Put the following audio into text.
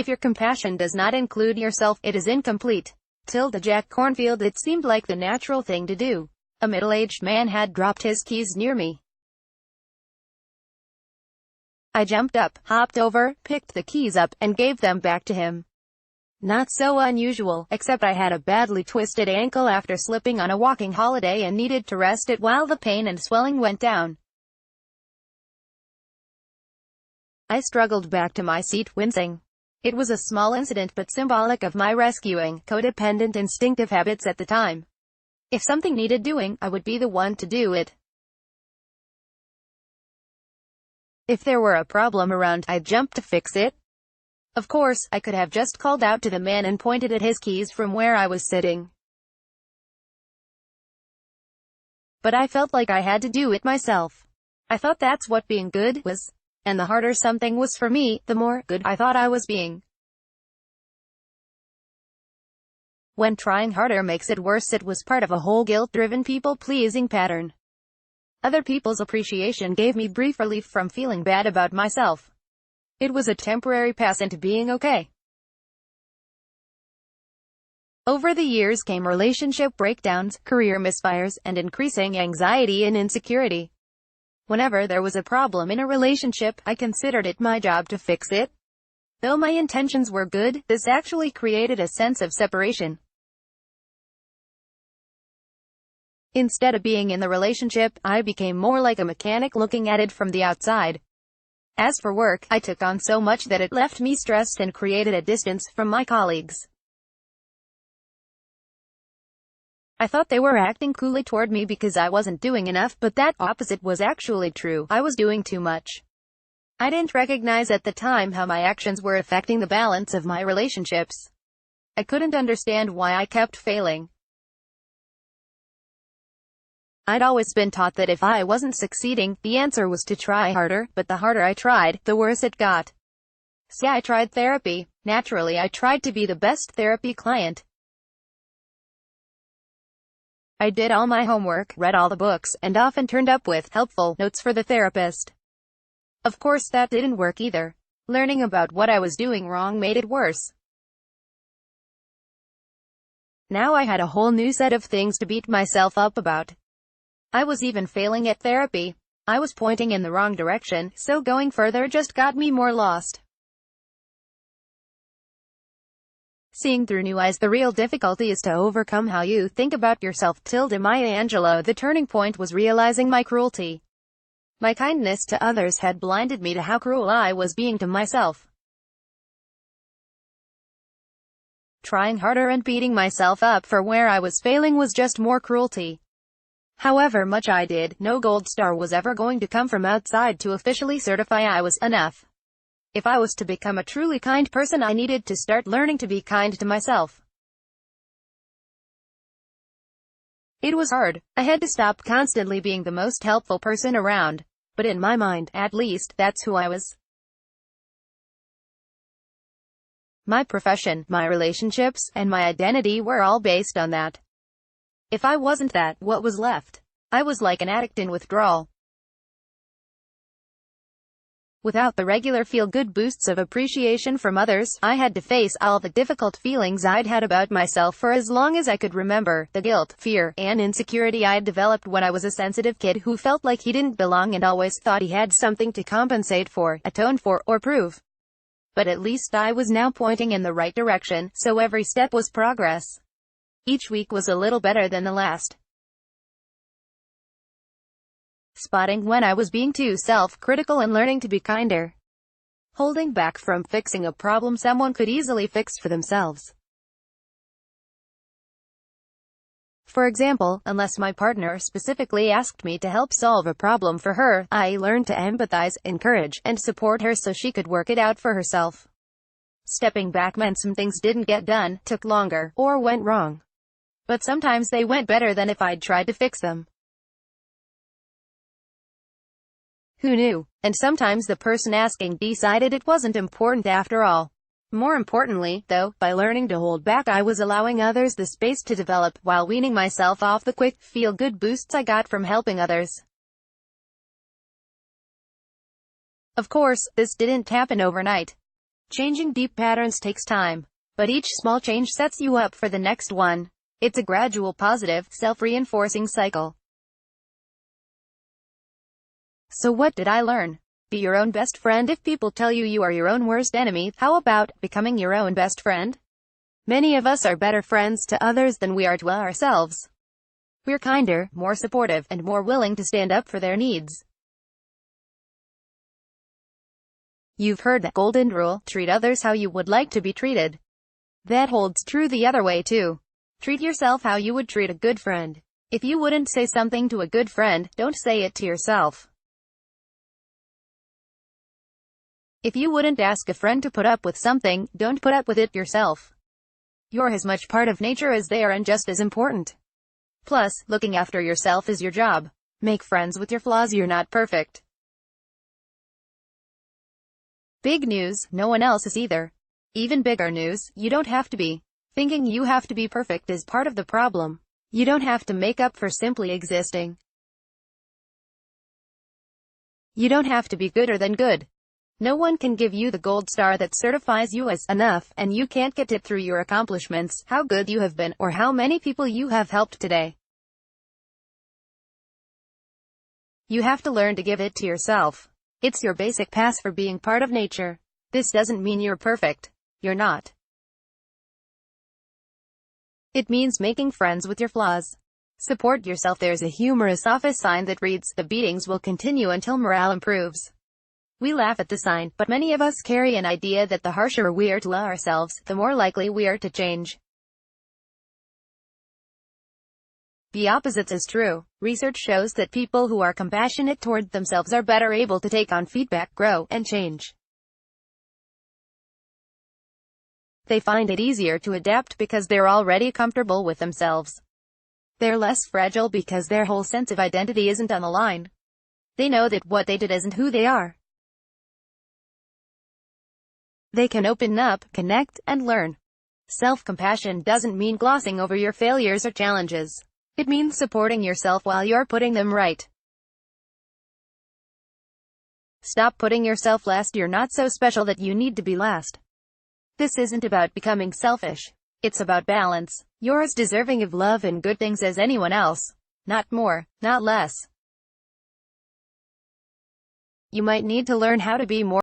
If your compassion does not include yourself, it is incomplete. Jack Kornfield. It seemed like the natural thing to do. A middle-aged man had dropped his keys near me. I jumped up, hopped over, picked the keys up, and gave them back to him. Not so unusual, except I had a badly twisted ankle after slipping on a walking holiday and needed to rest it while the pain and swelling went down. I struggled back to my seat, wincing. It was a small incident but symbolic of my rescuing, codependent instinctive habits at the time. If something needed doing, I would be the one to do it. If there were a problem around, I'd jump to fix it. Of course, I could have just called out to the man and pointed at his keys from where I was sitting. But I felt like I had to do it myself. I thought that's what being good was. And the harder something was for me, the more good I thought I was being. When trying harder makes it worse, it was part of a whole guilt-driven people-pleasing pattern. Other people's appreciation gave me brief relief from feeling bad about myself. It was a temporary pass into being okay. Over the years came relationship breakdowns, career misfires, and increasing anxiety and insecurity. Whenever there was a problem in a relationship, I considered it my job to fix it. Though my intentions were good, this actually created a sense of separation. Instead of being in the relationship, I became more like a mechanic looking at it from the outside. As for work, I took on so much that it left me stressed and created a distance from my colleagues. I thought they were acting coolly toward me because I wasn't doing enough, but that opposite was actually true. I was doing too much. I didn't recognize at the time how my actions were affecting the balance of my relationships. I couldn't understand why I kept failing. I'd always been taught that if I wasn't succeeding, the answer was to try harder, but the harder I tried, the worse it got. See, I tried therapy. Naturally, I tried to be the best therapy client. I did all my homework, read all the books, and often turned up with helpful notes for the therapist. Of course that didn't work either. Learning about what I was doing wrong made it worse. Now I had a whole new set of things to beat myself up about. I was even failing at therapy. I was pointing in the wrong direction, so going further just got me more lost. Seeing through new eyes. The real difficulty is to overcome how you think about yourself. Maya Angelou. The turning point was realizing my cruelty. My kindness to others had blinded me to how cruel I was being to myself. Trying harder and beating myself up for where I was failing was just more cruelty. However much I did, no gold star was ever going to come from outside to officially certify I was enough. If I was to become a truly kind person, I needed to start learning to be kind to myself. It was hard. I had to stop constantly being the most helpful person around. But in my mind, at least, that's who I was. My profession, my relationships, and my identity were all based on that. If I wasn't that, what was left? I was like an addict in withdrawal. Without the regular feel-good boosts of appreciation from others, I had to face all the difficult feelings I'd had about myself for as long as I could remember, the guilt, fear, and insecurity I'd developed when I was a sensitive kid who felt like he didn't belong and always thought he had something to compensate for, atone for, or prove. But at least I was now pointing in the right direction, so every step was progress. Each week was a little better than the last. Spotting when I was being too self-critical and learning to be kinder. Holding back from fixing a problem someone could easily fix for themselves. For example, unless my partner specifically asked me to help solve a problem for her, I learned to empathize, encourage, and support her so she could work it out for herself. Stepping back meant some things didn't get done, took longer, or went wrong. But sometimes they went better than if I'd tried to fix them. Who knew? And sometimes the person asking decided it wasn't important after all. More importantly, though, by learning to hold back, I was allowing others the space to develop, while weaning myself off the quick, feel-good boosts I got from helping others. Of course, this didn't happen overnight. Changing deep patterns takes time, but each small change sets you up for the next one. It's a gradual positive, self-reinforcing cycle. So what did I learn? Be your own best friend. If people tell you you are your own worst enemy, how about becoming your own best friend? Many of us are better friends to others than we are to ourselves. We're kinder, more supportive, and more willing to stand up for their needs. You've heard the golden rule, treat others how you would like to be treated. That holds true the other way too. Treat yourself how you would treat a good friend. If you wouldn't say something to a good friend, don't say it to yourself. If you wouldn't ask a friend to put up with something, don't put up with it yourself. You're as much part of nature as they are, and just as important. Plus, looking after yourself is your job. Make friends with your flaws. You're not perfect. Big news, no one else is either. Even bigger news, you don't have to be. Thinking you have to be perfect is part of the problem. You don't have to make up for simply existing. You don't have to be gooder than good. No one can give you the gold star that certifies you as enough, and you can't get it through your accomplishments, how good you have been, or how many people you have helped today. You have to learn to give it to yourself. It's your basic pass for being part of nature. This doesn't mean you're perfect. You're not. It means making friends with your flaws. Support yourself. There's a humorous office sign that reads, "The beatings will continue until morale improves." We laugh at the sign, but many of us carry an idea that the harsher we are to ourselves, the more likely we are to change. The opposite is true. Research shows that people who are compassionate toward themselves are better able to take on feedback, grow, and change. They find it easier to adapt because they're already comfortable with themselves. They're less fragile because their whole sense of identity isn't on the line. They know that what they did isn't who they are. They can open up, connect, and learn. Self-compassion doesn't mean glossing over your failures or challenges. It means supporting yourself while you're putting them right. Stop putting yourself last. You're not so special that you need to be last. This isn't about becoming selfish. It's about balance. You're as deserving of love and good things as anyone else. Not more, not less. You might need to learn how to be more